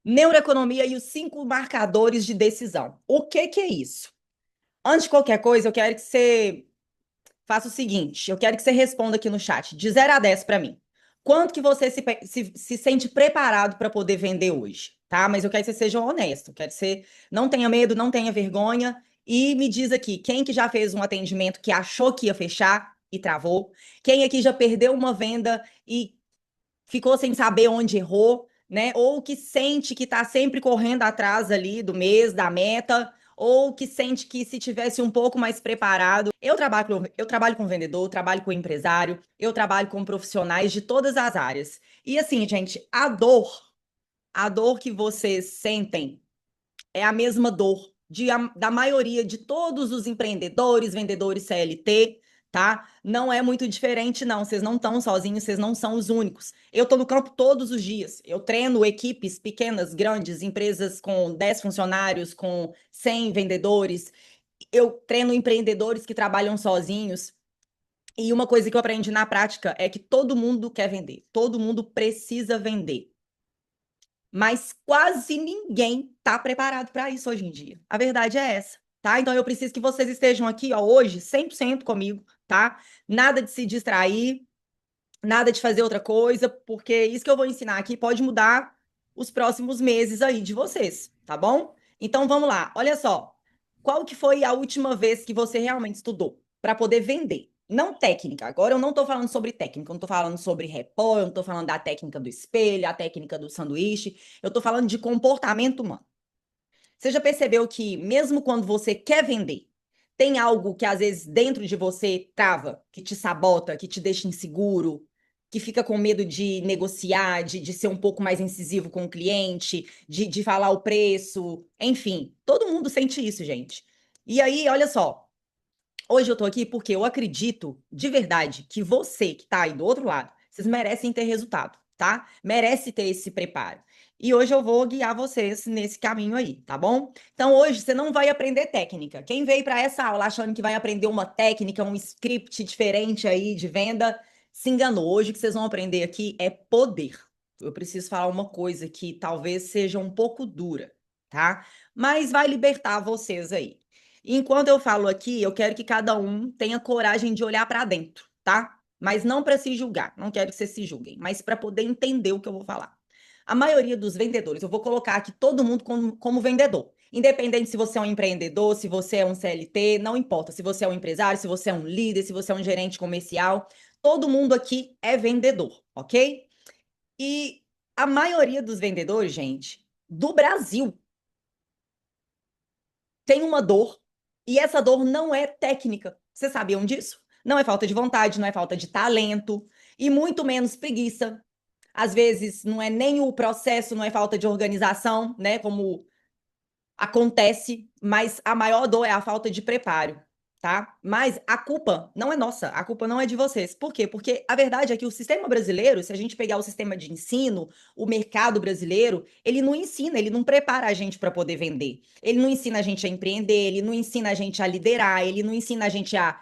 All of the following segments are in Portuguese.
Neuroeconomia e os 5 marcadores de decisão. O que que é isso? Antes de qualquer coisa, eu quero que você faça o seguinte, eu quero que você responda aqui no chat, de 0 a 10 para mim. Quanto que você se sente preparado para poder vender hoje, tá? Mas eu quero que você seja honesto, quero que você não tenha medo, não tenha vergonha e me diz aqui, quem que já fez um atendimento que achou que ia fechar e travou? Quem aqui já perdeu uma venda e ficou sem saber onde errou, né? Ou que sente que está sempre correndo atrás ali do mês, da meta, ou que sente que se tivesse um pouco mais preparado. Eu trabalho com vendedor, trabalho com empresário, eu trabalho com profissionais de todas as áreas. E assim, gente, a dor que vocês sentem é a mesma dor da maioria de todos os empreendedores, vendedores CLT, tá? Não é muito diferente, não. Vocês não estão sozinhos, vocês não são os únicos. Eu estou no campo todos os dias. Eu treino equipes pequenas, grandes, empresas com 10 funcionários, com 100 vendedores. Eu treino empreendedores que trabalham sozinhos. E uma coisa que eu aprendi na prática é que todo mundo quer vender, todo mundo precisa vender. Mas quase ninguém está preparado para isso hoje em dia. A verdade é essa, tá? Então eu preciso que vocês estejam aqui, ó, hoje 100% comigo, tá? Nada de se distrair, nada de fazer outra coisa, porque isso que eu vou ensinar aqui pode mudar os próximos meses aí de vocês, tá bom? Então vamos lá. Olha só. Qual que foi a última vez que você realmente estudou para poder vender? Não técnica. Agora eu não estou falando sobre técnica, eu não estou falando sobre repó, eu não estou falando da técnica do espelho, a técnica do sanduíche, eu estou falando de comportamento humano. Você já percebeu que mesmo quando você quer vender, tem algo que às vezes dentro de você trava, que te sabota, que te deixa inseguro, que fica com medo de negociar, de ser um pouco mais incisivo com o cliente, de falar o preço, enfim, todo mundo sente isso, gente. E aí, olha só, hoje eu tô aqui porque eu acredito de verdade que você que tá aí do outro lado, vocês merecem ter resultado, tá? Merece ter esse preparo. E hoje eu vou guiar vocês nesse caminho aí, tá bom? Então hoje você não vai aprender técnica. Quem veio para essa aula achando que vai aprender uma técnica, um script diferente aí de venda, se enganou. Hoje o que vocês vão aprender aqui é poder. Eu preciso falar uma coisa que talvez seja um pouco dura, tá? Mas vai libertar vocês aí. Enquanto eu falo aqui, eu quero que cada um tenha coragem de olhar para dentro, tá? Mas não para se julgar, não quero que vocês se julguem, mas para poder entender o que eu vou falar. A maioria dos vendedores, eu vou colocar aqui todo mundo como vendedor. Independente se você é um empreendedor, se você é um CLT, não importa. Se você é um empresário, se você é um líder, se você é um gerente comercial, todo mundo aqui é vendedor, ok? E a maioria dos vendedores, gente, do Brasil, tem uma dor e essa dor não é técnica. Vocês sabiam disso? Não é falta de vontade, não é falta de talento e muito menos preguiça. Às vezes não é nem o processo, não é falta de organização, né? Como acontece, mas a maior dor é a falta de preparo, tá? Mas a culpa não é nossa, a culpa não é de vocês. Por quê? Porque a verdade é que o sistema brasileiro, se a gente pegar o sistema de ensino, o mercado brasileiro, ele não ensina, ele não prepara a gente para poder vender. Ele não ensina a gente a empreender, ele não ensina a gente a liderar, ele não ensina a gente a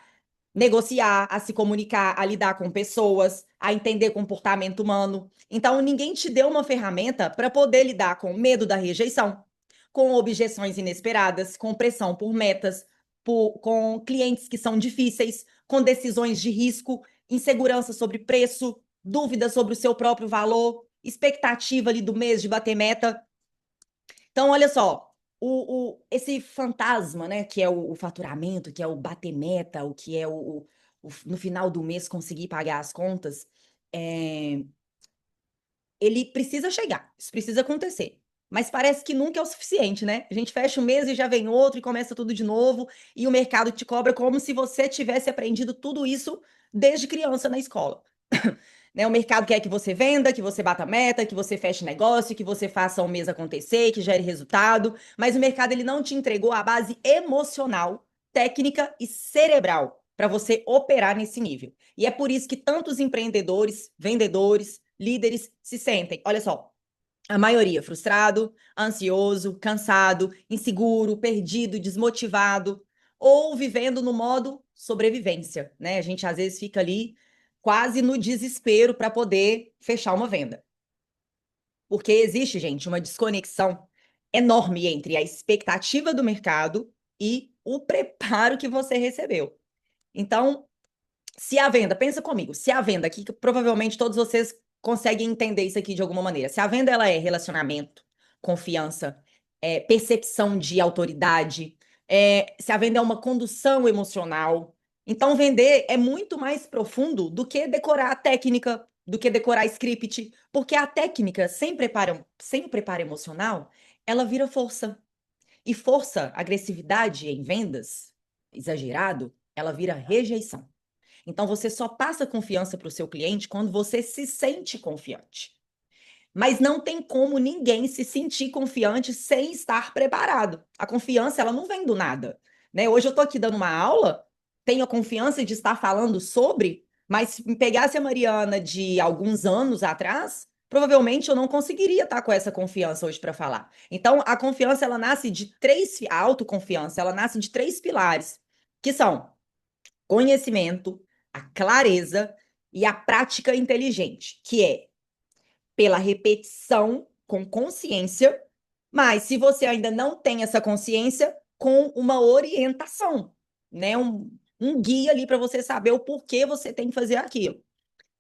negociar, a se comunicar, a lidar com pessoas, a entender comportamento humano. Então, ninguém te deu uma ferramenta para poder lidar com medo da rejeição, com objeções inesperadas, com pressão por metas, com clientes que são difíceis, com decisões de risco, insegurança sobre preço, dúvidas sobre o seu próprio valor, expectativa ali do mês de bater meta. Então, olha só, esse fantasma, né, que é o faturamento, que é o bater meta, o que é no final do mês conseguir pagar as contas, é, ele precisa chegar, isso precisa acontecer. Mas parece que nunca é o suficiente, né? A gente fecha um mês e já vem outro e começa tudo de novo, e o mercado te cobra como se você tivesse aprendido tudo isso desde criança na escola. Né? O mercado quer que você venda, que você bata meta, que você feche negócio, que você faça o mês acontecer, que gere resultado, mas o mercado ele não te entregou a base emocional, técnica e cerebral para você operar nesse nível. E é por isso que tantos empreendedores, vendedores, líderes se sentem, olha só, a maioria frustrado, ansioso, cansado, inseguro, perdido, desmotivado, ou vivendo no modo sobrevivência, né? A gente às vezes fica ali quase no desespero para poder fechar uma venda. Porque existe, gente, uma desconexão enorme entre a expectativa do mercado e o preparo que você recebeu. Então, se a venda, pensa comigo, se a venda aqui, que provavelmente todos vocês conseguem entender isso aqui de alguma maneira. Se a venda ela é relacionamento, confiança, percepção de autoridade, se a venda é uma condução emocional, então vender é muito mais profundo do que decorar a técnica, do que decorar script, porque a técnica sem preparo emocional, ela vira força. E força, agressividade em vendas, exagerado, ela vira rejeição. Então, você só passa confiança para o seu cliente quando você se sente confiante. Mas não tem como ninguém se sentir confiante sem estar preparado. A confiança, ela não vem do nada, né? Hoje eu estou aqui dando uma aula, tenho a confiança de estar falando sobre, mas se me pegasse a Mariana de alguns anos atrás, provavelmente eu não conseguiria estar com essa confiança hoje para falar. Então, a confiança, ela nasce de a autoconfiança, ela nasce de três pilares, que são conhecimento, a clareza e a prática inteligente, que é pela repetição com consciência, mas se você ainda não tem essa consciência, com uma orientação, né? Um guia ali para você saber o porquê você tem que fazer aquilo.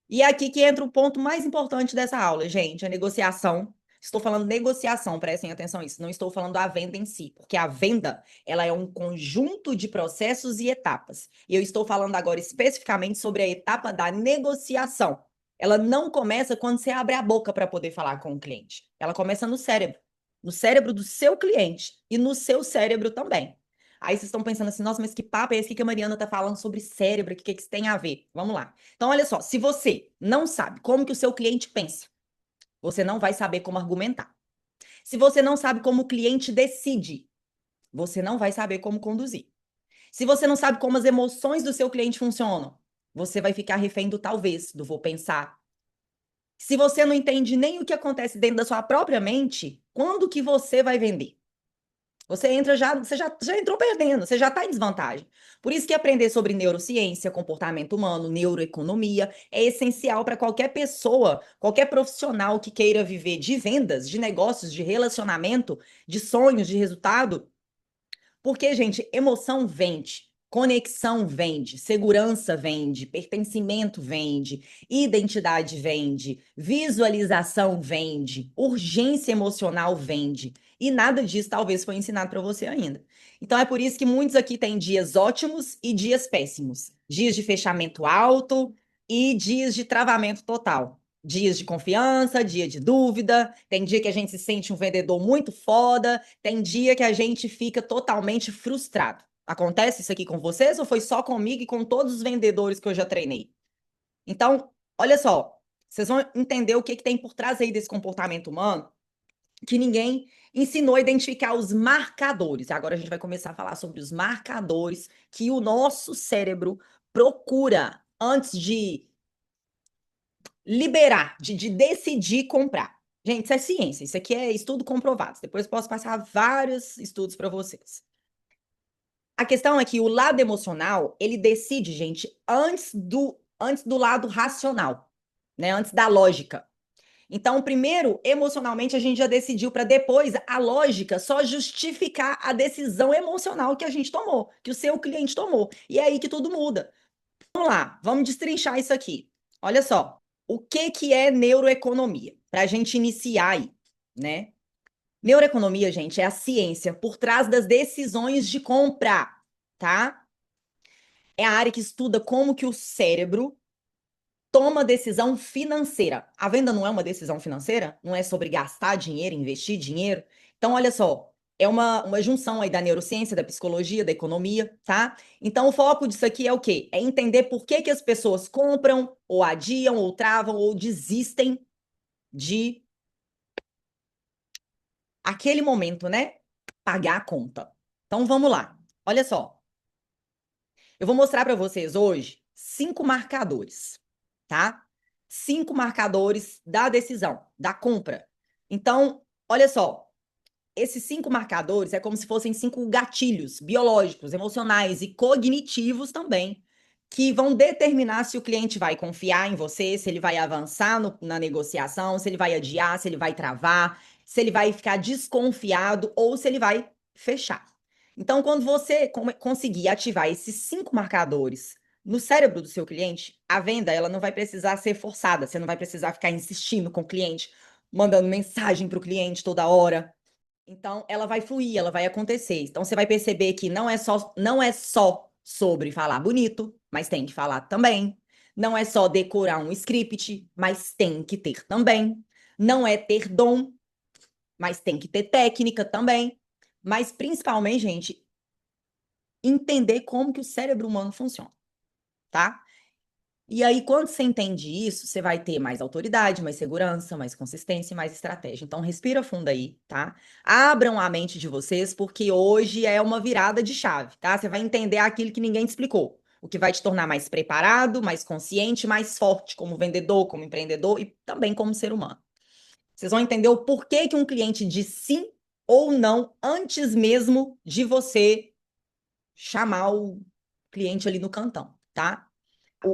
E é aqui que entra o ponto mais importante dessa aula, gente, a negociação. Estou falando negociação, prestem atenção nisso. Não estou falando da venda em si, porque a venda, ela é um conjunto de processos e etapas. E eu estou falando agora especificamente sobre a etapa da negociação. Ela não começa quando você abre a boca para poder falar com o cliente. Ela começa no cérebro do seu cliente e no seu cérebro também. Aí vocês estão pensando assim, nossa, mas que papo é esse que a Mariana tá falando sobre cérebro? O que isso tem a ver? Vamos lá. Então, olha só, se você não sabe como que o seu cliente pensa, você não vai saber como argumentar. Se você não sabe como o cliente decide, você não vai saber como conduzir. Se você não sabe como as emoções do seu cliente funcionam, você vai ficar refém do talvez, do vou pensar. Se você não entende nem o que acontece dentro da sua própria mente, quando que você vai vender? Você já entrou perdendo, você já está em desvantagem. Por isso que aprender sobre neurociência, comportamento humano, neuroeconomia é essencial para qualquer pessoa, qualquer profissional que queira viver de vendas, de negócios, de relacionamento, de sonhos, de resultado. Porque, gente, emoção vende, conexão vende, segurança vende, pertencimento vende, identidade vende, visualização vende, urgência emocional vende. E nada disso talvez foi ensinado para você ainda. Então é por isso que muitos aqui têm dias ótimos e dias péssimos. Dias de fechamento alto e dias de travamento total. Dias de confiança, dia de dúvida, tem dia que a gente se sente um vendedor muito foda, tem dia que a gente fica totalmente frustrado. Acontece isso aqui com vocês ou foi só comigo e com todos os vendedores que eu já treinei? Então, olha só, vocês vão entender o que tem por trás aí desse comportamento humano que ninguém ensinou a identificar os marcadores. Agora a gente vai começar a falar sobre os marcadores que o nosso cérebro procura antes de liberar, de decidir comprar. Gente, isso é ciência, isso aqui é estudo comprovado. Depois posso passar vários estudos para vocês. A questão é que o lado emocional, ele decide, gente, antes do lado racional, né? Antes da lógica. Então, primeiro, emocionalmente, a gente já decidiu para depois a lógica só justificar a decisão emocional que a gente tomou, que o seu cliente tomou. E é aí que tudo muda. Vamos lá, vamos destrinchar isso aqui. Olha só, o que é neuroeconomia? Para a gente iniciar aí, né? Neuroeconomia, gente, é a ciência por trás das decisões de compra, tá? É a área que estuda como que o cérebro toma decisão financeira. A venda não é uma decisão financeira? Não é sobre gastar dinheiro, investir dinheiro? Então, olha só, é uma junção aí da neurociência, da psicologia, da economia, tá? Então, o foco disso aqui é o quê? É entender por que as pessoas compram, ou adiam, ou travam, ou desistem de aquele momento, né? Pagar a conta. Então, vamos lá. Olha só. Eu vou mostrar para vocês hoje 5 marcadores, tá? 5 marcadores da decisão, da compra. Então, olha só, esses 5 marcadores é como se fossem 5 gatilhos biológicos, emocionais e cognitivos também, que vão determinar se o cliente vai confiar em você, se ele vai avançar na negociação, se ele vai adiar, se ele vai travar, se ele vai ficar desconfiado ou se ele vai fechar. Então, quando você conseguir ativar esses 5 marcadores no cérebro do seu cliente, a venda ela não vai precisar ser forçada, você não vai precisar ficar insistindo com o cliente, mandando mensagem para o cliente toda hora. Então, ela vai fluir, ela vai acontecer. Então, você vai perceber que não é só sobre falar bonito, mas tem que falar também. Não é só decorar um script, mas tem que ter também. Não é ter dom, mas tem que ter técnica também. Mas, principalmente, gente, entender como que o cérebro humano funciona, tá? E aí, quando você entende isso, você vai ter mais autoridade, mais segurança, mais consistência e mais estratégia. Então, respira fundo aí, tá? Abram a mente de vocês, porque hoje é uma virada de chave, tá? Você vai entender aquilo que ninguém te explicou, o que vai te tornar mais preparado, mais consciente, mais forte como vendedor, como empreendedor e também como ser humano. Vocês vão entender o porquê que um cliente diz sim ou não antes mesmo de você chamar o cliente ali no cantão, tá?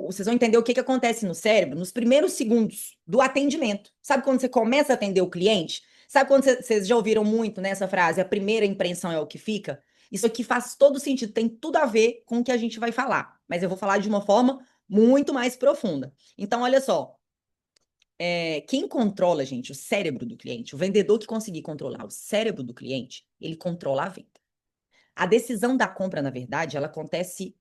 Vocês vão entender o que acontece no cérebro nos primeiros segundos do atendimento. Sabe quando você começa a atender o cliente? Sabe quando vocês já ouviram muito nessa frase, a primeira impressão é o que fica? Isso aqui faz todo sentido, tem tudo a ver com o que a gente vai falar, mas eu vou falar de uma forma muito mais profunda. Então, olha só, quem controla, gente, o cérebro do cliente, o vendedor que conseguir controlar o cérebro do cliente, ele controla a venda. A decisão da compra, na verdade, ela acontece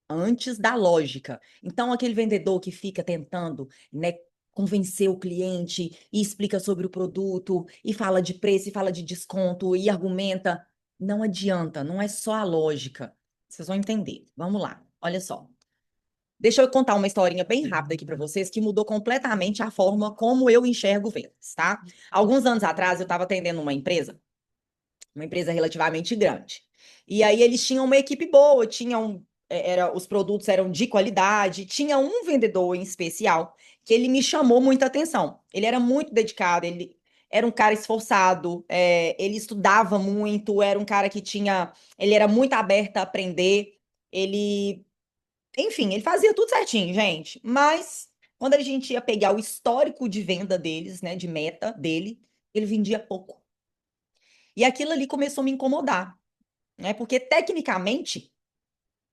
antes da lógica. Então, aquele vendedor que fica tentando, né, convencer o cliente e explica sobre o produto, e fala de preço, e fala de desconto, e argumenta, não adianta, não é só a lógica. Vocês vão entender. Vamos lá, olha só. Deixa eu contar uma historinha bem rápida aqui para vocês que mudou completamente a forma como eu enxergo vendas, tá? Alguns anos atrás, eu estava atendendo uma empresa relativamente grande. E aí eles tinham uma equipe boa, os produtos eram de qualidade, tinha um vendedor em especial que ele me chamou muita atenção. Ele era muito dedicado, ele era um cara esforçado, ele estudava muito, era um cara ele era muito aberto a aprender, enfim, ele fazia tudo certinho, gente. Mas quando a gente ia pegar o histórico de venda deles, né, de meta dele, ele vendia pouco. E aquilo ali começou a me incomodar, né? Porque tecnicamente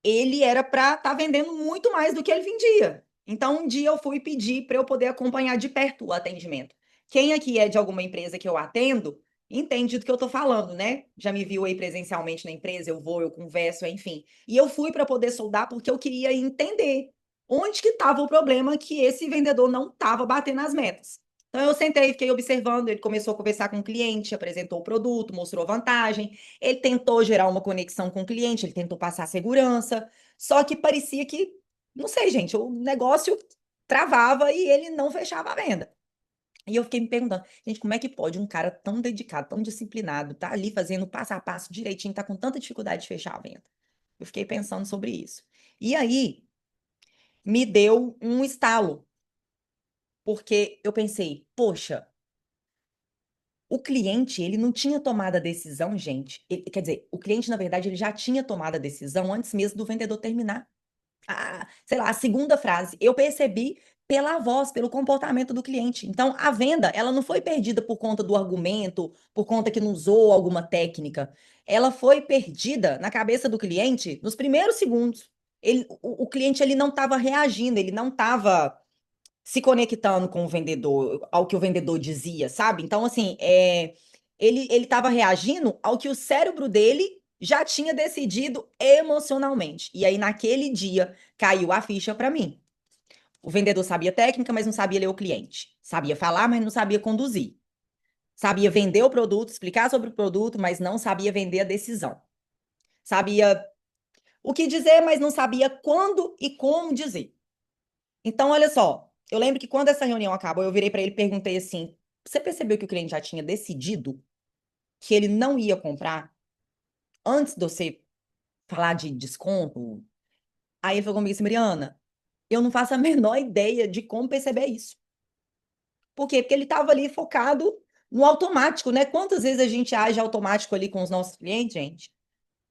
ele era para estar vendendo muito mais do que ele vendia. Então um dia eu fui pedir para eu poder acompanhar de perto o atendimento. Quem aqui é de alguma empresa que eu atendo, entende do que eu estou falando, né? Já me viu aí presencialmente na empresa, eu vou, eu converso, enfim. E eu fui para poder soldar porque eu queria entender onde que estava o problema que esse vendedor não estava batendo as metas. Então eu sentei, fiquei observando, ele começou a conversar com o cliente, apresentou o produto, mostrou vantagem, ele tentou gerar uma conexão com o cliente, ele tentou passar segurança, só que parecia que, não sei, gente, o negócio travava e ele não fechava a venda. E eu fiquei me perguntando, gente, como é que pode um cara tão dedicado, tão disciplinado, tá ali fazendo passo a passo direitinho, tá com tanta dificuldade de fechar a venda? Eu fiquei pensando sobre isso. E aí me deu um estalo, porque eu pensei, poxa, o cliente, ele não tinha tomado a decisão, gente. Quer dizer, o cliente, na verdade, ele já tinha tomado a decisão antes mesmo do vendedor terminar. Sei lá, a segunda frase. Eu percebi pela voz, pelo comportamento do cliente. Então, a venda, ela não foi perdida por conta do argumento, por conta que não usou alguma técnica. Ela foi perdida na cabeça do cliente nos primeiros segundos. O cliente, ele não estava reagindo, ele não estava se conectando com o vendedor, ao que o vendedor dizia, sabe? Então, assim, ele estava reagindo ao que o cérebro dele já tinha decidido emocionalmente. E aí, naquele dia, caiu a ficha para mim. O vendedor sabia técnica, mas não sabia ler o cliente. Sabia falar, mas não sabia conduzir. Sabia vender o produto, explicar sobre o produto, mas não sabia vender a decisão. Sabia o que dizer, mas não sabia quando e como dizer. Então, olha só, eu lembro que quando essa reunião acabou, eu virei para ele e perguntei assim: você percebeu que o cliente já tinha decidido que ele não ia comprar antes de você falar de desconto? Aí ele falou comigo assim, Mariana, eu não faço a menor ideia de como perceber isso. Por quê? Porque ele estava ali focado no automático, né? Quantas vezes a gente age automático ali com os nossos clientes, gente?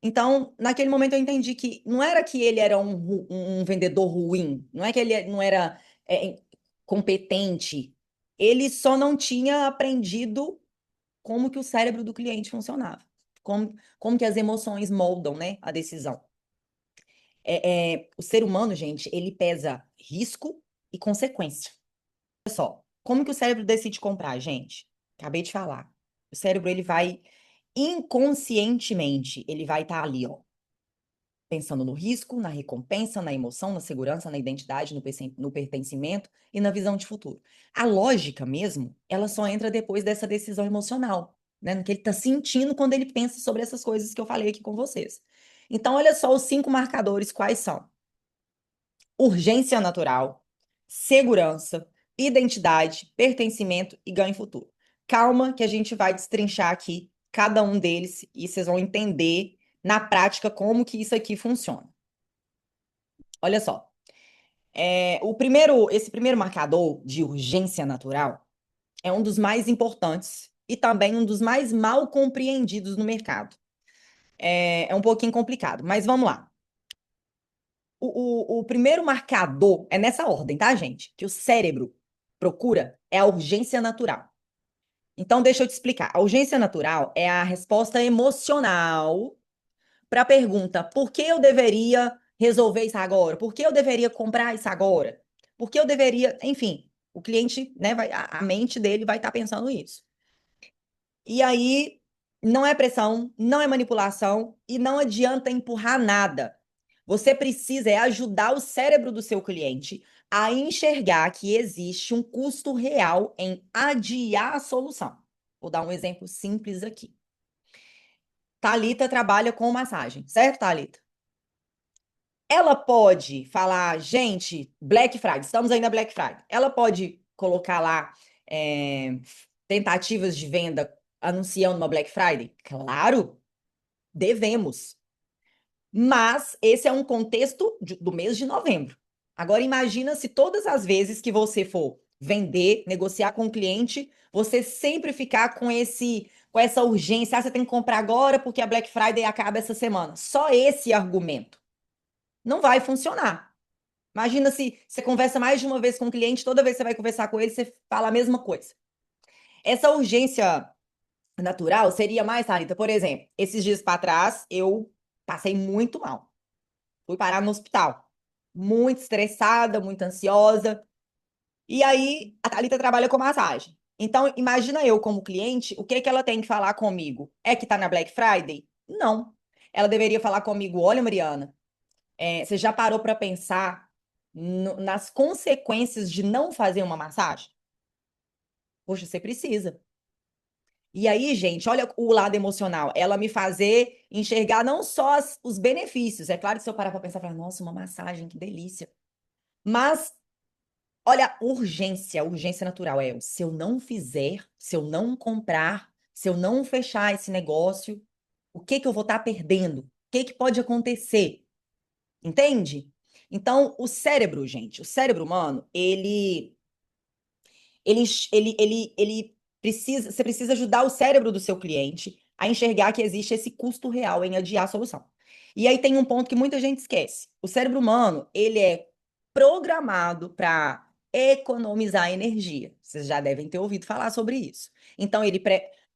Então, naquele momento eu entendi que não era que ele era um vendedor ruim, não é que ele não era competente, ele só não tinha aprendido como que o cérebro do cliente funcionava, como que as emoções moldam, né, a decisão. O ser humano, gente, ele pesa risco e consequência. Olha só, como que o cérebro decide comprar, gente? Acabei de falar. O cérebro, ele vai inconscientemente, ele vai estar ali, ó, pensando no risco, na recompensa, na emoção, na segurança, na identidade, no pertencimento e na visão de futuro. A lógica mesmo, ela só entra depois dessa decisão emocional, né? No que ele está sentindo quando ele pensa sobre essas coisas que eu falei aqui com vocês. Então, olha só os 5 marcadores, quais são? Urgência natural, segurança, identidade, pertencimento e ganho futuro. Calma que a gente vai destrinchar aqui cada um deles e vocês vão entender na prática como que isso aqui funciona. Olha só, esse primeiro marcador de urgência natural é um dos mais importantes e também um dos mais mal compreendidos no mercado. É um pouquinho complicado, mas vamos lá. O primeiro marcador é nessa ordem, tá, gente? Que o cérebro procura é a urgência natural. Então, deixa eu te explicar. A urgência natural é a resposta emocional para a pergunta: por que eu deveria resolver isso agora? Por que eu deveria comprar isso agora? Por que eu deveria. Enfim, o cliente, né, a mente dele vai estar pensando isso. E aí, não é pressão, não é manipulação e não adianta empurrar nada. Você precisa ajudar o cérebro do seu cliente a enxergar que existe um custo real em adiar a solução. Vou dar um exemplo simples aqui. Thalita trabalha com massagem, certo, Thalita? Ela pode falar, gente, Black Friday, estamos aí na Black Friday. Ela pode colocar lá tentativas de venda anunciando uma Black Friday? Claro, devemos. Mas esse é um contexto do mês de novembro. Agora imagina se todas as vezes que você for vender, negociar com o cliente, você sempre ficar com essa urgência, você tem que comprar agora porque a Black Friday acaba essa semana. Só esse argumento não vai funcionar. Imagina se você conversa mais de uma vez com o cliente, toda vez que você vai conversar com ele, você fala a mesma coisa. Essa urgência natural seria mais, Thalita, por exemplo, esses dias para trás eu passei muito mal. Fui parar no hospital. Muito estressada, muito ansiosa. E aí, a Thalita trabalha com massagem. Então, imagina eu como cliente, o que que ela tem que falar comigo? É que tá na Black Friday? Não. Ela deveria falar comigo, olha, Mariana, você já parou para pensar nas consequências de não fazer uma massagem? Poxa, você precisa. E aí, gente, olha o lado emocional. Ela me fazer enxergar não só os benefícios. É claro que se eu parar para pensar, falar, nossa, uma massagem, que delícia. Mas, olha, a urgência natural se eu não fizer, se eu não comprar, se eu não fechar esse negócio, o que que eu vou estar perdendo? O que que pode acontecer? Entende? Então, o cérebro, gente, o cérebro humano, ele precisa, você precisa ajudar o cérebro do seu cliente a enxergar que existe esse custo real em adiar a solução. E aí tem um ponto que muita gente esquece. O cérebro humano, ele é programado para economizar energia. Vocês já devem ter ouvido falar sobre isso. Então,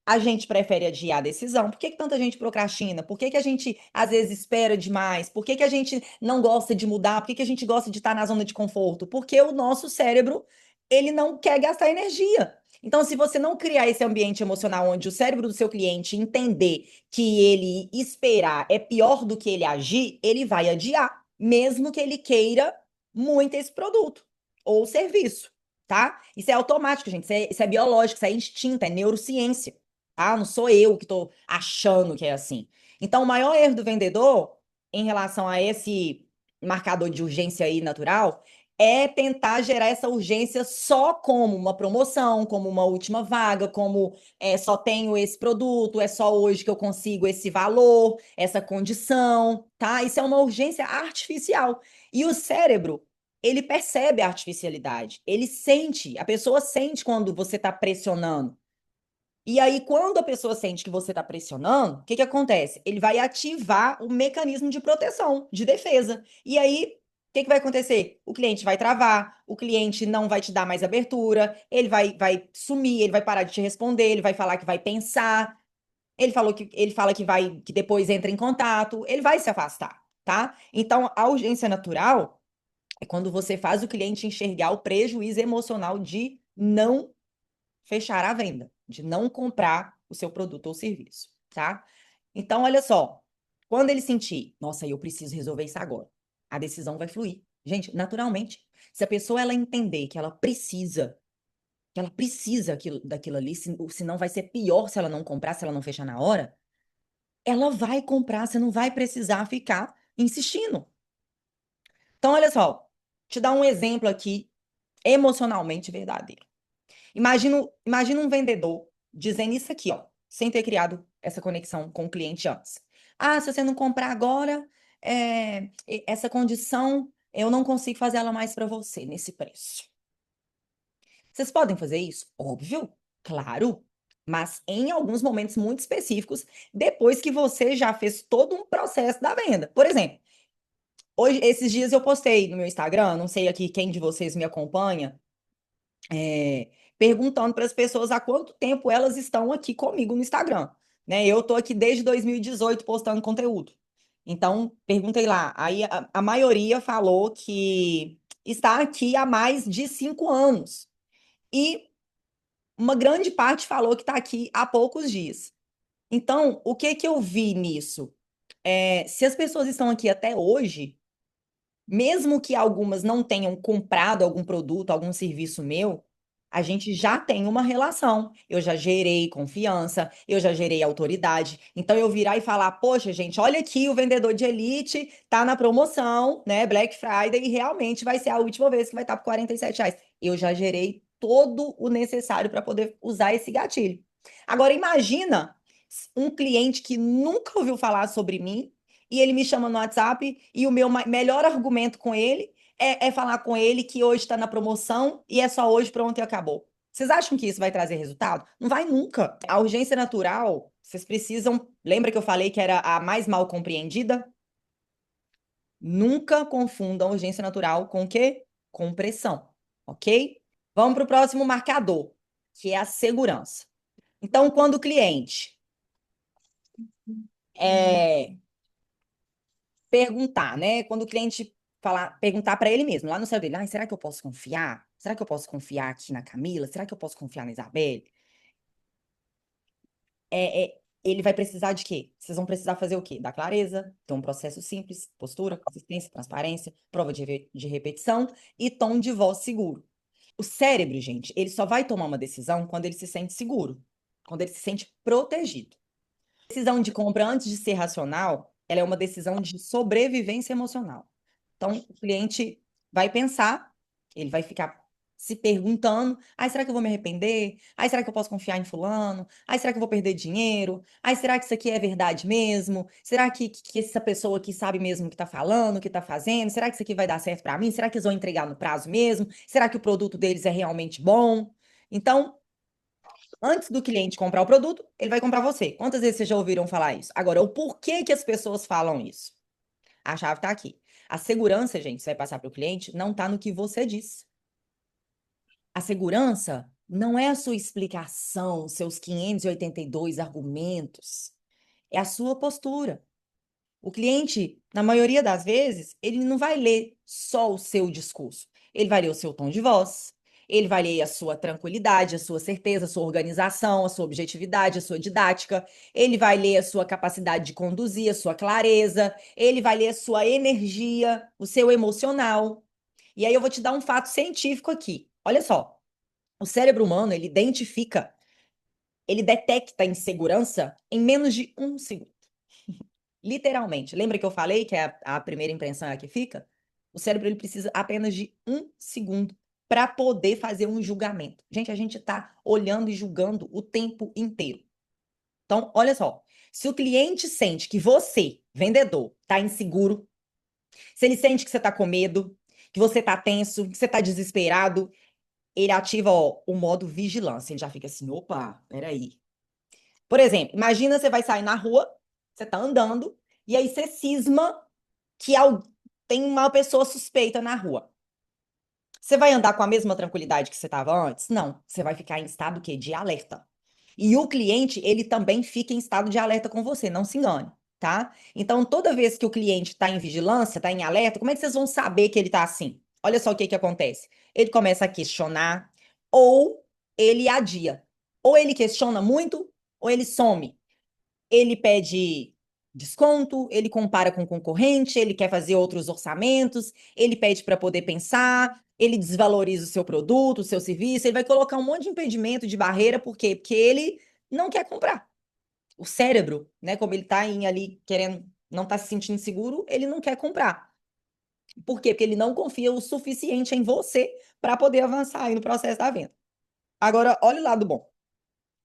a gente prefere adiar a decisão. Por que que tanta gente procrastina? Por que que a gente, às vezes, espera demais? Por que que a gente não gosta de mudar? Por que que a gente gosta de estar na zona de conforto? Porque o nosso cérebro ele não quer gastar energia. Então, se você não criar esse ambiente emocional onde o cérebro do seu cliente entender que ele esperar é pior do que ele agir, ele vai adiar, mesmo que ele queira muito esse produto ou serviço, tá? Isso é automático, gente. Isso é biológico, isso é instinto, é neurociência, tá? Não sou eu que tô achando que é assim. Então, o maior erro do vendedor em relação a esse marcador de urgência aí natural é tentar gerar essa urgência só como uma promoção, como uma última vaga, como só tenho esse produto, é só hoje que eu consigo esse valor, essa condição, tá? Isso é uma urgência artificial. E o cérebro, ele percebe a artificialidade, ele sente, a pessoa sente quando você está pressionando. E aí, quando a pessoa sente que você está pressionando, o que que acontece? Ele vai ativar o mecanismo de proteção, de defesa. E aí, o que que vai acontecer? O cliente vai travar, o cliente não vai te dar mais abertura, ele vai sumir, ele vai parar de te responder, ele vai falar que vai pensar, ele fala que vai, que depois entra em contato, ele vai se afastar, tá? Então, a urgência natural é quando você faz o cliente enxergar o prejuízo emocional de não fechar a venda, de não comprar o seu produto ou serviço, tá? Então, olha só, quando ele sentir, nossa, eu preciso resolver isso agora, a decisão vai fluir. Gente, naturalmente, se a pessoa ela entender que ela precisa daquilo ali, senão vai ser pior se ela não comprar, se ela não fechar na hora, ela vai comprar, você não vai precisar ficar insistindo. Então, olha só, te dar um exemplo aqui emocionalmente verdadeiro. Imagina um vendedor dizendo isso aqui, ó, sem ter criado essa conexão com o cliente antes. Ah, se você não comprar agora, essa condição, eu não consigo fazer ela mais para você nesse preço. Vocês podem fazer isso? Óbvio, claro, mas em alguns momentos muito específicos, depois que você já fez todo um processo da venda. Por exemplo, hoje, esses dias eu postei no meu Instagram, não sei aqui quem de vocês me acompanha, é, perguntando para as pessoas há quanto tempo elas estão aqui comigo no Instagram, né? Eu tô aqui desde 2018 postando conteúdo. Então, perguntei lá. Aí a maioria falou que está aqui há mais de 5 anos. E uma grande parte falou que está aqui há poucos dias. Então, o que que eu vi nisso? Se as pessoas estão aqui até hoje, mesmo que algumas não tenham comprado algum produto, algum serviço meu, a gente já tem uma relação. Eu já gerei confiança, eu já gerei autoridade. Então eu virar e falar: "Poxa, gente, olha aqui, o vendedor de elite tá na promoção, né, Black Friday e realmente vai ser a última vez que vai estar por R$ 47." Eu já gerei todo o necessário para poder usar esse gatilho. Agora imagina um cliente que nunca ouviu falar sobre mim e ele me chama no WhatsApp e o meu melhor argumento com ele é falar com ele que hoje está na promoção e é só hoje, pronto e acabou. Vocês acham que isso vai trazer resultado? Não vai nunca. A urgência natural, vocês precisam. Lembra que eu falei que era a mais mal compreendida? Nunca confundam urgência natural com o quê? Com pressão, ok? Vamos para o próximo marcador, que é a segurança. Então, quando o cliente é, perguntar, né? Quando o cliente falar, perguntar para ele mesmo, lá no céu dele, será que eu posso confiar? Será que eu posso confiar aqui na Camila? Será que eu posso confiar na Isabelle? Ele vai precisar de quê? Vocês vão precisar fazer o quê? Da clareza, ter um processo simples, postura, consistência, transparência, prova de repetição e tom de voz seguro. O cérebro, gente, ele só vai tomar uma decisão quando ele se sente seguro, quando ele se sente protegido. Decisão de compra antes de ser racional, ela é uma decisão de sobrevivência emocional. Então, o cliente vai pensar, ele vai ficar se perguntando: será que eu vou me arrepender? Será que eu posso confiar em fulano? Será que eu vou perder dinheiro? Será que isso aqui é verdade mesmo? Será que essa pessoa aqui sabe mesmo o que está falando, o que está fazendo? Será que isso aqui vai dar certo para mim? Será que eles vão entregar no prazo mesmo? Será que o produto deles é realmente bom? Então, antes do cliente comprar o produto, ele vai comprar você. Quantas vezes vocês já ouviram falar isso? Agora, o porquê que as pessoas falam isso? A chave está aqui. A segurança, gente, você vai passar para o cliente, não está no que você diz. A segurança não é a sua explicação, seus 582 argumentos. É a sua postura. O cliente, na maioria das vezes, ele não vai ler só o seu discurso. Ele vai ler o seu tom de voz, ele vai ler a sua tranquilidade, a sua certeza, a sua organização, a sua objetividade, a sua didática. Ele vai ler a sua capacidade de conduzir, a sua clareza. Ele vai ler a sua energia, o seu emocional. E aí eu vou te dar um fato científico aqui. Olha só, o cérebro humano, ele identifica, ele detecta a insegurança em menos de 1 segundo. Literalmente. Lembra que eu falei que a primeira impressão é a que fica? O cérebro ele precisa apenas de 1 segundo para poder fazer um julgamento. Gente, a gente está olhando e julgando o tempo inteiro. Então, olha só. Se o cliente sente que você, vendedor, está inseguro, se ele sente que você está com medo, que você está tenso, que você está desesperado, ele ativa, ó, o modo vigilância. Ele já fica assim: opa, peraí. Por exemplo, imagina você vai sair na rua, você tá andando, e aí você cisma que tem uma pessoa suspeita na rua. Você vai andar com a mesma tranquilidade que você estava antes? Não. Você vai ficar em estado quê? De alerta. E o cliente, ele também fica em estado de alerta com você, não se engane, tá? Então, toda vez que o cliente está em vigilância, está em alerta, como é que vocês vão saber que ele está assim? Olha só o que que acontece. Ele começa a questionar, ou ele adia. Ou ele questiona muito, ou ele some. Ele pede desconto, ele compara com o concorrente, ele quer fazer outros orçamentos, ele pede para poder pensar, ele desvaloriza o seu produto, o seu serviço, ele vai colocar um monte de impedimento, de barreira, por quê? Porque ele não quer comprar. O cérebro, né, como ele está ali querendo, não está se sentindo seguro, ele não quer comprar. Por quê? Porque ele não confia o suficiente em você para poder avançar aí no processo da venda. Agora, olha o lado bom.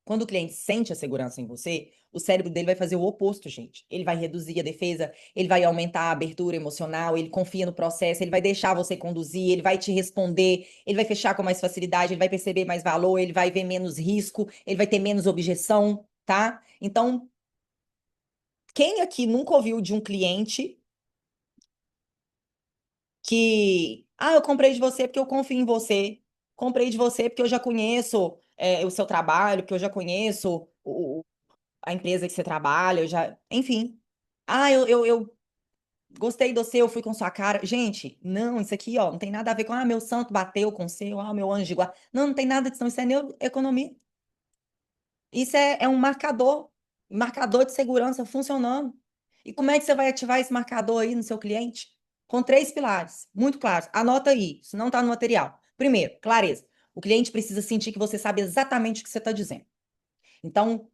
Quando o cliente sente a segurança em você, o cérebro dele vai fazer o oposto, gente. Ele vai reduzir a defesa, ele vai aumentar a abertura emocional, ele confia no processo, ele vai deixar você conduzir, ele vai te responder, ele vai fechar com mais facilidade, ele vai perceber mais valor, ele vai ver menos risco, ele vai ter menos objeção, tá? Então, quem aqui nunca ouviu de um cliente eu comprei de você porque eu confio em você. Comprei de você porque eu já conheço o seu trabalho, porque eu já conheço a empresa que você trabalha, eu já, enfim. Eu gostei do seu, fui com sua cara. Gente, não, isso aqui, ó, não tem nada a ver com, meu santo bateu com o seu, meu anjo de guarda. Não, não tem nada disso, não. Isso é neuroeconomia. Isso é um marcador de segurança funcionando. E como é que você vai ativar esse marcador aí no seu cliente? Com três pilares, muito claros. Anota aí, se não está no material. Primeiro, clareza. O cliente precisa sentir que você sabe exatamente o que você está dizendo. Então,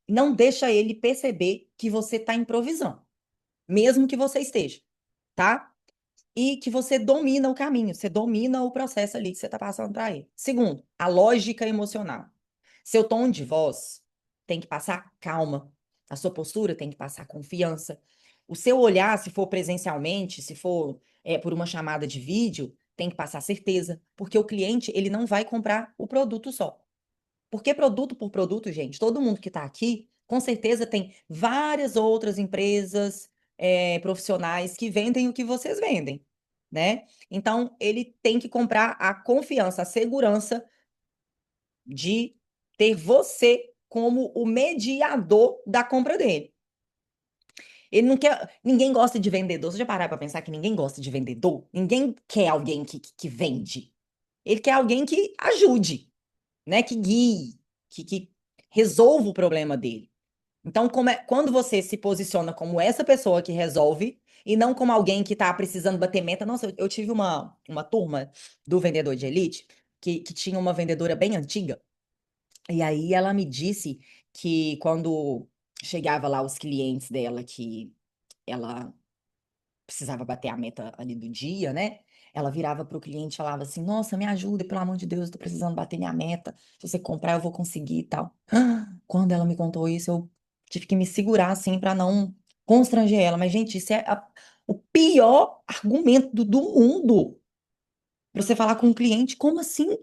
não deixa ele perceber que você está improvisando, mesmo que você esteja, tá? E que você domina o caminho, você domina o processo ali que você está passando para ele. Segundo, a lógica emocional. Seu tom de voz tem que passar calma, a sua postura tem que passar confiança. O seu olhar, se for presencialmente, se for por uma chamada de vídeo, tem que passar certeza, porque o cliente ele não vai comprar o produto só. Porque produto por produto, gente, todo mundo que está aqui, com certeza tem várias outras empresas, profissionais que vendem o que vocês vendem, né? Então, ele tem que comprar a confiança, a segurança de ter você como o mediador da compra dele. Ele não quer. Ninguém gosta de vendedor. Você já pararam para pensar que ninguém gosta de vendedor? Ninguém quer alguém que vende. Ele quer alguém que ajude, né? Que guie, que resolva o problema dele. Então, quando você se posiciona como essa pessoa que resolve e não como alguém que está precisando bater meta. Nossa, eu tive uma turma do vendedor de elite que tinha uma vendedora bem antiga. E aí ela me disse que quando chegava lá os clientes dela que ela precisava bater a meta ali do dia, né? Ela virava para o cliente e falava assim: Nossa, me ajuda, pelo amor de Deus, eu tô precisando bater minha meta. Se você comprar, eu vou conseguir e tal. Quando ela me contou isso, eu tive que me segurar assim para não constranger ela. Mas, gente, isso é o pior argumento do mundo. Pra você falar com um cliente, como assim?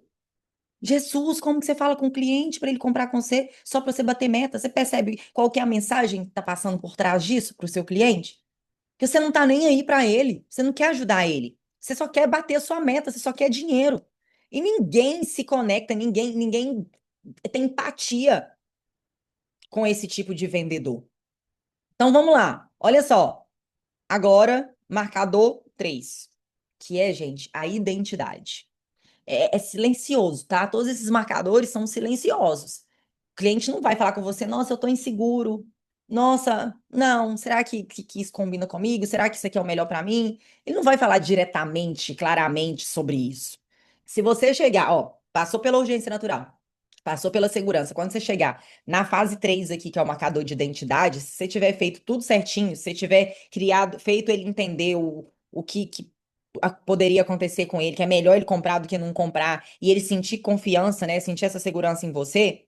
Jesus, como que você fala com o cliente para ele comprar com você só para você bater meta? Você percebe qual que é a mensagem que está passando por trás disso para o seu cliente? Que você não tá nem aí para ele, você não quer ajudar ele. Você só quer bater a sua meta, você só quer dinheiro. E ninguém se conecta, ninguém tem empatia com esse tipo de vendedor. Então vamos lá. Olha só. Agora, marcador 3, que é, gente, a identidade. É silencioso, tá? Todos esses marcadores são silenciosos. O cliente não vai falar com você, nossa, eu tô inseguro. Nossa, não, será que isso combina comigo? Será que isso aqui é o melhor para mim? Ele não vai falar diretamente, claramente sobre isso. Se você chegar, ó, passou pela urgência natural, passou pela segurança. Quando você chegar na fase 3 aqui, que é o marcador de identidade, se você tiver feito tudo certinho, se você tiver feito ele entender o que poderia acontecer com ele, que é melhor ele comprar do que não comprar, e ele sentir confiança, né? Sentir essa segurança em você,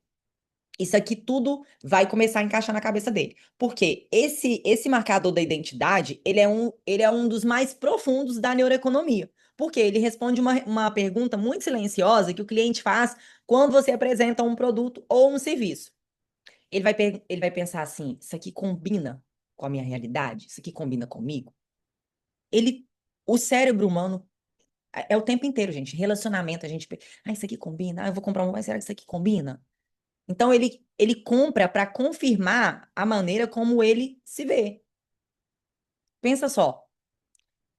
isso aqui tudo vai começar a encaixar na cabeça dele. Porque esse marcador da identidade, ele é um dos mais profundos da neuroeconomia. Porque ele responde uma pergunta muito silenciosa que o cliente faz quando você apresenta um produto ou um serviço. Ele vai pensar assim: isso aqui combina com a minha realidade? Isso aqui combina comigo? Ele, o cérebro humano é o tempo inteiro, gente. Relacionamento, a gente, isso aqui combina. Eu vou comprar um, mas será que isso aqui combina? Então ele compra para confirmar a maneira como ele se vê. Pensa só.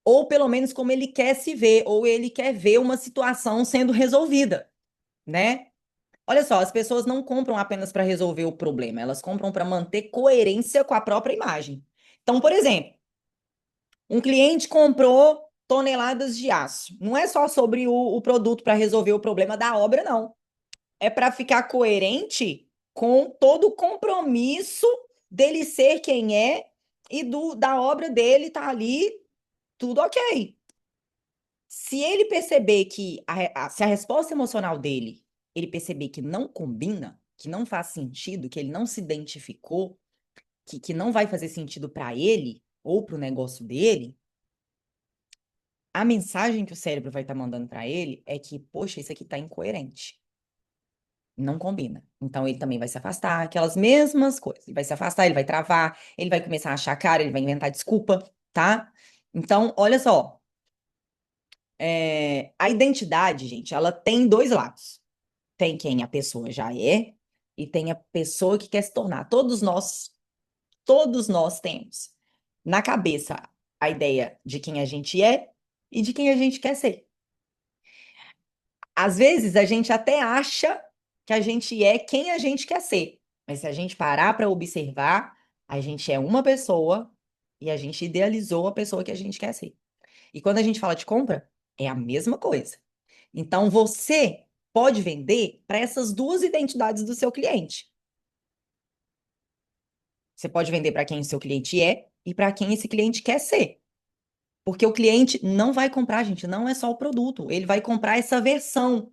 Ou pelo menos como ele quer se ver, ou ele quer ver uma situação sendo resolvida, né? Olha só, as pessoas não compram apenas para resolver o problema, elas compram para manter coerência com a própria imagem. Então, por exemplo, um cliente comprou toneladas de aço. Não é só sobre o produto para resolver o problema da obra, não. É para ficar coerente com todo o compromisso dele ser quem é e da obra dele tá ali tudo ok. Se ele perceber que se a resposta emocional dele, ele perceber que não combina, que não faz sentido, que ele não se identificou, que não vai fazer sentido para ele ou para o negócio dele, a mensagem que o cérebro vai estar mandando para ele é que, poxa, isso aqui está incoerente. Não combina. Então ele também vai se afastar, aquelas mesmas coisas. Ele vai se afastar, ele vai travar, ele vai começar a achar cara, ele vai inventar desculpa, tá? Então, olha só. A identidade, gente, ela tem dois lados. Tem quem a pessoa já é e tem a pessoa que quer se tornar. Todos nós temos na cabeça a ideia de quem a gente é e de quem a gente quer ser. Às vezes a gente até acha que a gente é quem a gente quer ser, mas se a gente parar para observar, a gente é uma pessoa e a gente idealizou a pessoa que a gente quer ser. E quando a gente fala de compra, é a mesma coisa. Então você pode vender para essas duas identidades do seu cliente. Você pode vender para quem o seu cliente é e para quem esse cliente quer ser. Porque o cliente não vai comprar, gente, não é só o produto, ele vai comprar essa versão.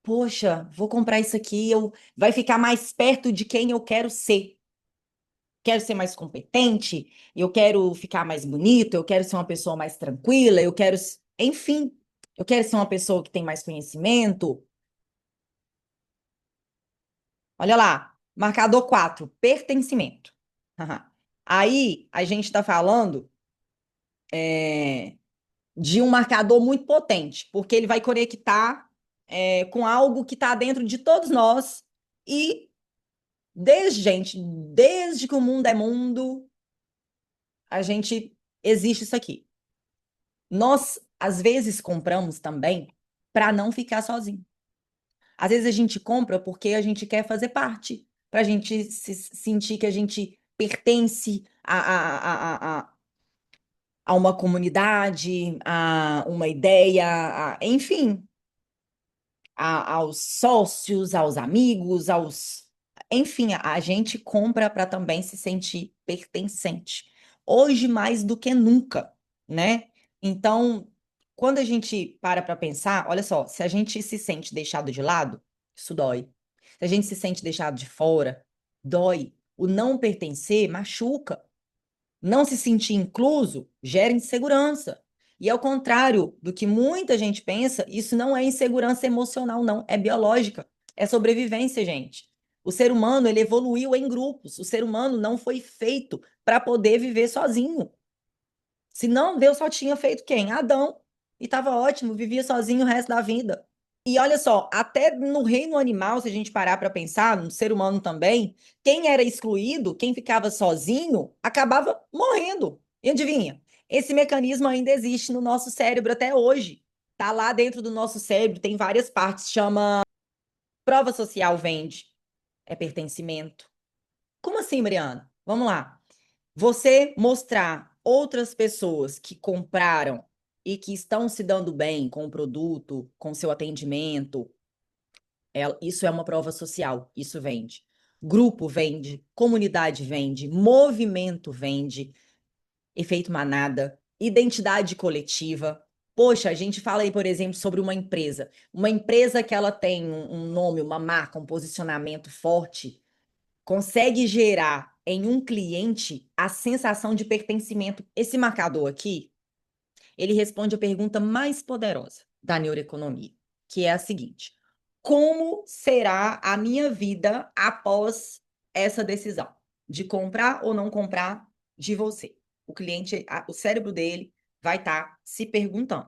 Poxa, vou comprar isso aqui, vai ficar mais perto de quem eu quero ser. Quero ser mais competente, eu quero ficar mais bonito, eu quero ser uma pessoa mais tranquila, enfim, eu quero ser uma pessoa que tem mais conhecimento. Olha lá, marcador 4, pertencimento. Aí a gente está falando de um marcador muito potente, porque ele vai conectar com algo que está dentro de todos nós e desde que o mundo é mundo, a gente existe isso aqui. Nós, às vezes, compramos também para não ficar sozinho. Às vezes a gente compra porque a gente quer fazer parte, para a gente se sentir que a gente pertence a uma comunidade, a uma ideia, enfim, aos sócios, aos amigos, enfim, a gente compra para também se sentir pertencente. Hoje mais do que nunca, né? Então, quando a gente para pensar, olha só, se a gente se sente deixado de lado, isso dói. Se a gente se sente deixado de fora, dói. O não pertencer machuca. Não se sentir incluso gera insegurança. E ao contrário do que muita gente pensa, isso não é insegurança emocional, não, é biológica, é sobrevivência, gente. O ser humano, ele evoluiu em grupos. O ser humano não foi feito para poder viver sozinho. Senão, Deus só tinha feito quem? Adão. E estava ótimo, vivia sozinho o resto da vida. E olha só, até no reino animal, se a gente parar para pensar, no ser humano também, quem era excluído, quem ficava sozinho, acabava morrendo. E adivinha? Esse mecanismo ainda existe no nosso cérebro até hoje. Tá lá dentro do nosso cérebro, tem várias partes, chama prova social vende, é pertencimento. Como assim, Mariana? Vamos lá. Você mostrar outras pessoas que compraram e que estão se dando bem com o produto, com o seu atendimento, isso é uma prova social, isso vende. Grupo vende, comunidade vende, movimento vende, efeito manada, identidade coletiva. Poxa, a gente fala aí, por exemplo, sobre uma empresa. Uma empresa que ela tem um nome, uma marca, um posicionamento forte, consegue gerar em um cliente a sensação de pertencimento. Esse marcador aqui, ele responde a pergunta mais poderosa da neuroeconomia, que é a seguinte: como será a minha vida após essa decisão de comprar ou não comprar de você. O cliente, o cérebro dele vai estar se perguntando.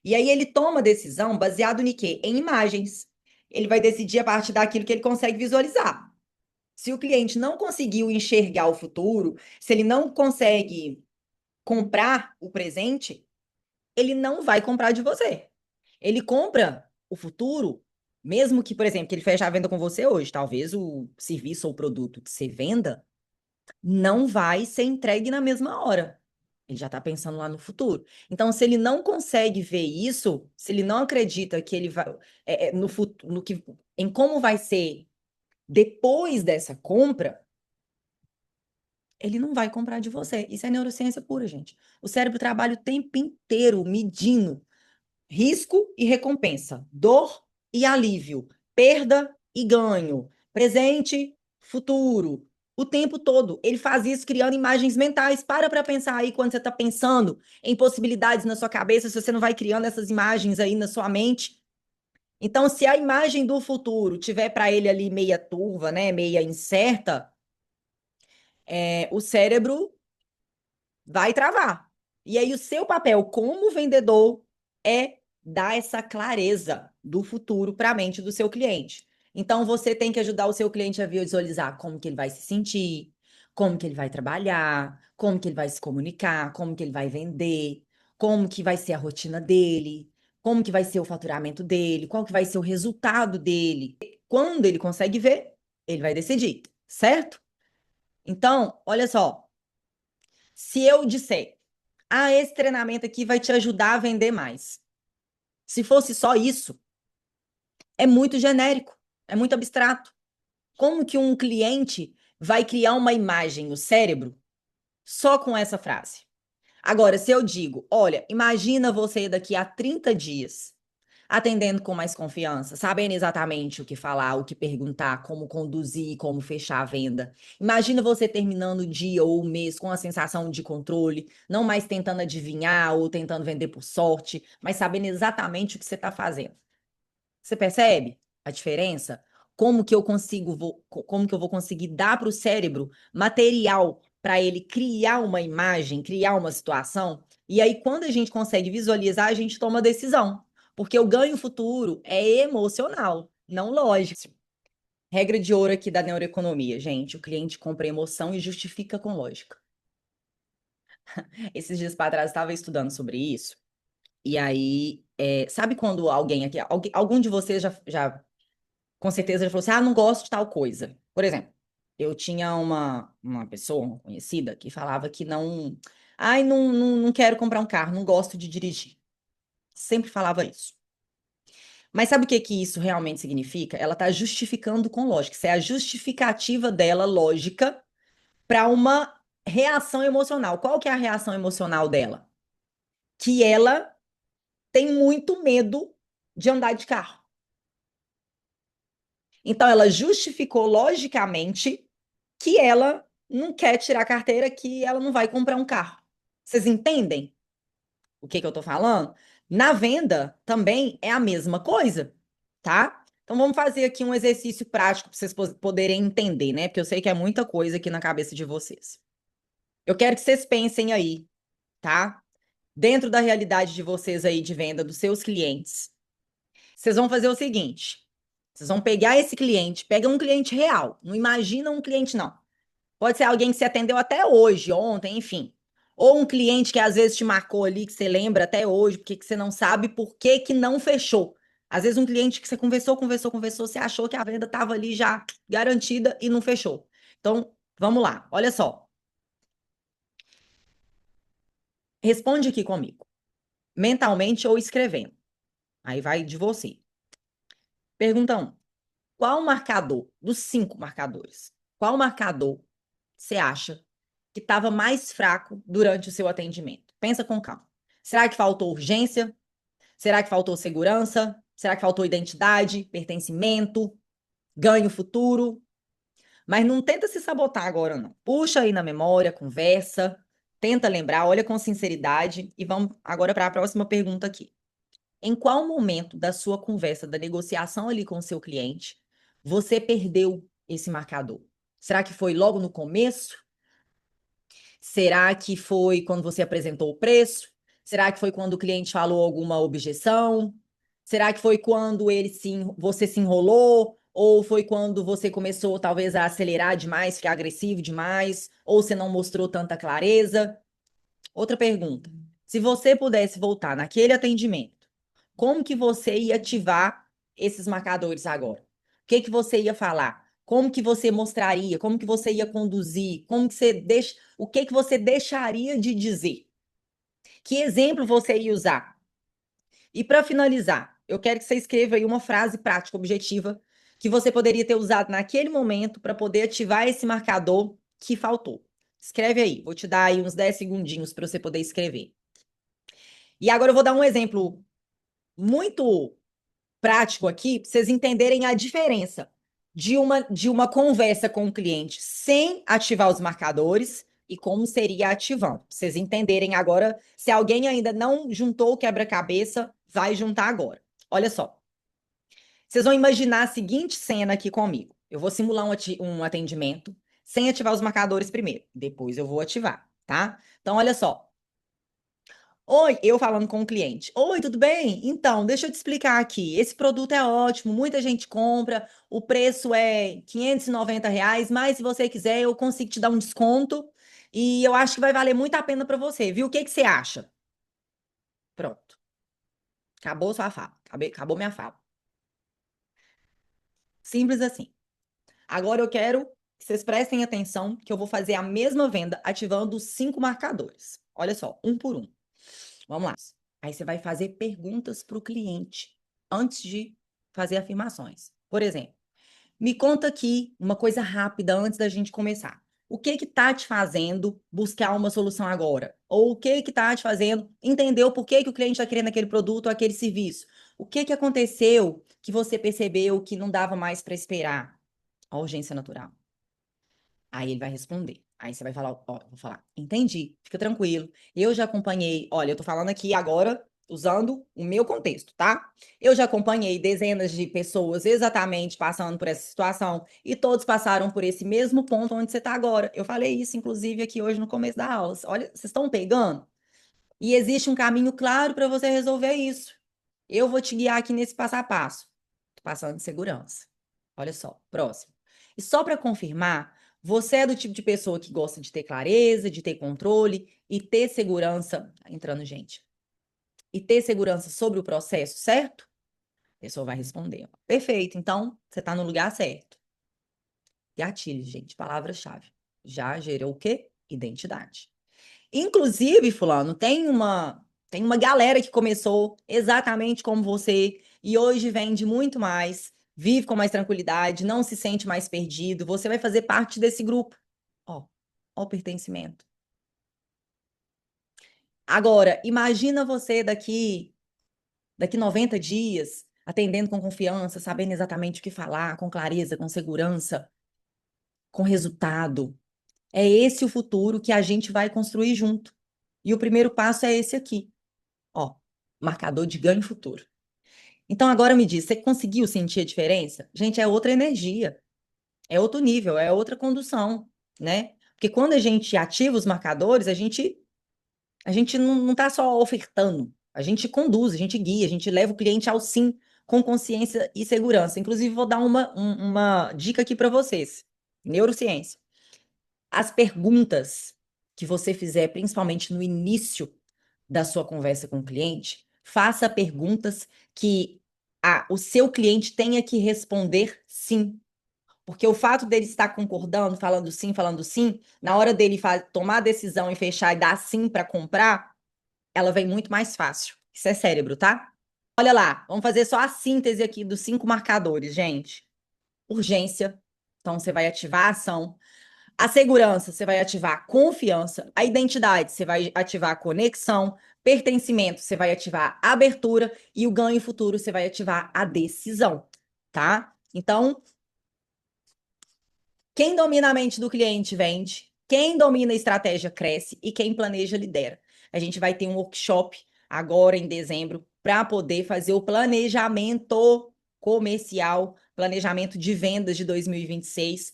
E aí ele toma decisão baseado em quê? Em imagens. Ele vai decidir a partir daquilo que ele consegue visualizar. Se o cliente não conseguiu enxergar o futuro, se ele não consegue comprar o presente, ele não vai comprar de você. Ele compra o futuro, mesmo que, por exemplo, que ele feche a venda com você hoje, talvez o serviço ou produto que você venda não vai ser entregue na mesma hora. Ele já está pensando lá no futuro. Então, se ele não consegue ver isso, se ele não acredita que ele vai no futuro, em como vai ser depois dessa compra, ele não vai comprar de você. Isso é neurociência pura, gente. O cérebro trabalha o tempo inteiro medindo risco e recompensa, dor e alívio, perda e ganho, presente, futuro. O tempo todo. Ele faz isso criando imagens mentais. Para pensar aí quando você está pensando em possibilidades na sua cabeça, se você não vai criando essas imagens aí na sua mente. Então, se a imagem do futuro tiver para ele ali meia turva, né, meia incerta, o cérebro vai travar. E aí, o seu papel como vendedor é dar essa clareza do futuro para a mente do seu cliente. Então, você tem que ajudar o seu cliente a visualizar como que ele vai se sentir, como que ele vai trabalhar, como que ele vai se comunicar, como que ele vai vender, como que vai ser a rotina dele, como que vai ser o faturamento dele, qual que vai ser o resultado dele. Quando ele consegue ver, ele vai decidir, certo? Então, olha só, se eu disser, esse treinamento aqui vai te ajudar a vender mais. Se fosse só isso, é muito genérico, é muito abstrato. Como que um cliente vai criar uma imagem no cérebro só com essa frase? Agora, se eu digo, olha, imagina você daqui a 30 dias atendendo com mais confiança, sabendo exatamente o que falar, o que perguntar, como conduzir, como fechar a venda. Imagina você terminando o dia ou o mês com a sensação de controle, não mais tentando adivinhar ou tentando vender por sorte, mas sabendo exatamente o que você está fazendo. Você percebe a diferença? Como que eu vou conseguir dar para o cérebro material para ele criar uma imagem, criar uma situação? E aí, quando a gente consegue visualizar, a gente toma decisão. Porque o ganho futuro é emocional, não lógico. Regra de ouro aqui da neuroeconomia, gente. O cliente compra emoção e justifica com lógica. Esses dias para trás eu estava estudando sobre isso. E aí, sabe quando alguém aqui, algum de vocês já com certeza já falou assim: não gosto de tal coisa. Por exemplo, eu tinha uma pessoa, uma conhecida, que falava que não. Ai, não quero comprar um carro, não gosto de dirigir. Sempre falava isso. Mas sabe o que que isso realmente significa? Ela está justificando com lógica. Isso é a justificativa dela, lógica, para uma reação emocional. Qual que é a reação emocional dela? Que ela tem muito medo de andar de carro. Então, ela justificou logicamente que ela não quer tirar a carteira, que ela não vai comprar um carro. Vocês entendem o que eu tô falando? Na venda também é a mesma coisa, tá? Então vamos fazer aqui um exercício prático para vocês poderem entender, né? Porque eu sei que é muita coisa aqui na cabeça de vocês. Eu quero que vocês pensem aí, tá? Dentro da realidade de vocês aí de venda dos seus clientes. Vocês vão fazer o seguinte: vocês vão pegar esse cliente, pega um cliente real, não imagina um cliente, não. Pode ser alguém que você atendeu até hoje, ontem, enfim. Ou um cliente que às vezes te marcou ali, que você lembra até hoje, porque que você não sabe por que que não fechou. Às vezes um cliente que você conversou, você achou que a venda estava ali já garantida e não fechou. Então, vamos lá, olha só. Responde aqui comigo, mentalmente ou escrevendo. Aí vai de você. Pergunta 1. Qual marcador, dos 5 marcadores, qual marcador você acha que estava mais fraco durante o seu atendimento? Pensa com calma. Será que faltou urgência? Será que faltou segurança? Será que faltou identidade, pertencimento, ganho futuro? Mas não tenta se sabotar agora, não. Puxa aí na memória, conversa, tenta lembrar, olha com sinceridade e vamos agora para a próxima pergunta aqui. Em qual momento da sua conversa, da negociação ali com o seu cliente, você perdeu esse marcador? Será que foi logo no começo? Será que foi quando você apresentou o preço? Será que foi quando o cliente falou alguma objeção? Será que foi quando você se enrolou? Ou foi quando você começou, talvez, a acelerar demais, ficar agressivo demais? Ou você não mostrou tanta clareza? Outra pergunta. Se você pudesse voltar naquele atendimento, como que você ia ativar esses marcadores agora? O que que você ia falar? Como que você mostraria? Como que você ia conduzir? O que que você deixaria de dizer? Que exemplo você ia usar? E para finalizar, eu quero que você escreva aí uma frase prática, objetiva, que você poderia ter usado naquele momento para poder ativar esse marcador que faltou. Escreve aí, vou te dar aí uns 10 segundinhos para você poder escrever. E agora eu vou dar um exemplo muito prático aqui, para vocês entenderem a diferença de uma conversa com o cliente sem ativar os marcadores e como seria ativando. Pra vocês entenderem agora, se alguém ainda não juntou o quebra-cabeça, vai juntar agora. Olha só. Vocês vão imaginar a seguinte cena aqui comigo. Eu vou simular um atendimento sem ativar os marcadores primeiro. Depois eu vou ativar, tá? Então, olha só. Oi, eu falando com o cliente. Oi, tudo bem? Então, deixa eu te explicar aqui. Esse produto é ótimo, muita gente compra, o preço é R$ 590, mas se você quiser, eu consigo te dar um desconto e eu acho que vai valer muito a pena para você, viu? O que que você acha? Pronto. Acabou sua fala. Acabou minha fala. Simples assim. Agora eu quero que vocês prestem atenção que eu vou fazer a mesma venda ativando os 5 marcadores. Olha só, um por um. Vamos lá. Aí você vai fazer perguntas para o cliente antes de fazer afirmações. Por exemplo, me conta aqui uma coisa rápida antes da gente começar. O que que tá te fazendo buscar uma solução agora? Ou o que que tá te fazendo entender o porquê que o cliente está querendo aquele produto ou aquele serviço? O que que aconteceu que você percebeu que não dava mais para esperar? A urgência natural. Aí ele vai responder. Aí você vai falar, ó, eu vou falar, entendi, fica tranquilo. Eu já acompanhei, olha, eu tô falando aqui agora usando o meu contexto, tá? Eu já acompanhei dezenas de pessoas exatamente passando por essa situação e todos passaram por esse mesmo ponto onde você tá agora. Eu falei isso, inclusive, aqui hoje no começo da aula. Olha, vocês estão pegando? E existe um caminho claro para você resolver isso. Eu vou te guiar aqui nesse passo a passo. Tô passando de segurança. Olha só, próximo. E só para confirmar, você é do tipo de pessoa que gosta de ter clareza, de ter controle e ter segurança, tá entrando gente, e ter segurança sobre o processo, certo? A pessoa vai responder. Ó, perfeito, então você está no lugar certo. Gatilho, gente, palavra-chave. Já gerou o quê? Identidade. Inclusive, fulano, tem uma galera que começou exatamente como você e hoje vende muito mais, vive com mais tranquilidade, não se sente mais perdido. Você vai fazer parte desse grupo. Ó o pertencimento. Agora, imagina você daqui 90 dias, atendendo com confiança, sabendo exatamente o que falar, com clareza, com segurança, com resultado. É esse o futuro que a gente vai construir junto. E o primeiro passo é esse aqui. Ó, marcador de ganho futuro. Então agora me diz, você conseguiu sentir a diferença? Gente, é outra energia, é outro nível, é outra condução, né? Porque quando a gente ativa os marcadores, a gente não está só ofertando, a gente conduz, a gente guia, a gente leva o cliente ao sim com consciência e segurança. Inclusive, vou dar uma dica aqui para vocês. Neurociência. As perguntas que você fizer, principalmente no início da sua conversa com o cliente, faça perguntas que o seu cliente tenha que responder sim. Porque o fato dele estar concordando, falando sim, na hora dele tomar a decisão e fechar e dar sim para comprar, ela vem muito mais fácil. Isso é cérebro, tá? Olha lá, vamos fazer só a síntese aqui dos 5 marcadores, gente. Urgência, então você vai ativar a ação. A segurança, você vai ativar a confiança. A identidade, você vai ativar a conexão. Pertencimento, você vai ativar a abertura. E o ganho futuro, você vai ativar a decisão, tá? Então, quem domina a mente do cliente vende. Quem domina a estratégia cresce. E quem planeja lidera. A gente vai ter um workshop agora em dezembro para poder fazer o planejamento comercial, planejamento de vendas de 2026.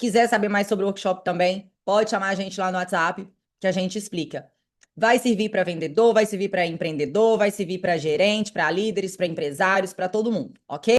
Quiser saber mais sobre o workshop também, pode chamar a gente lá no WhatsApp, que a gente explica. Vai servir para vendedor, vai servir para empreendedor, vai servir para gerente, para líderes, para empresários, para todo mundo, ok?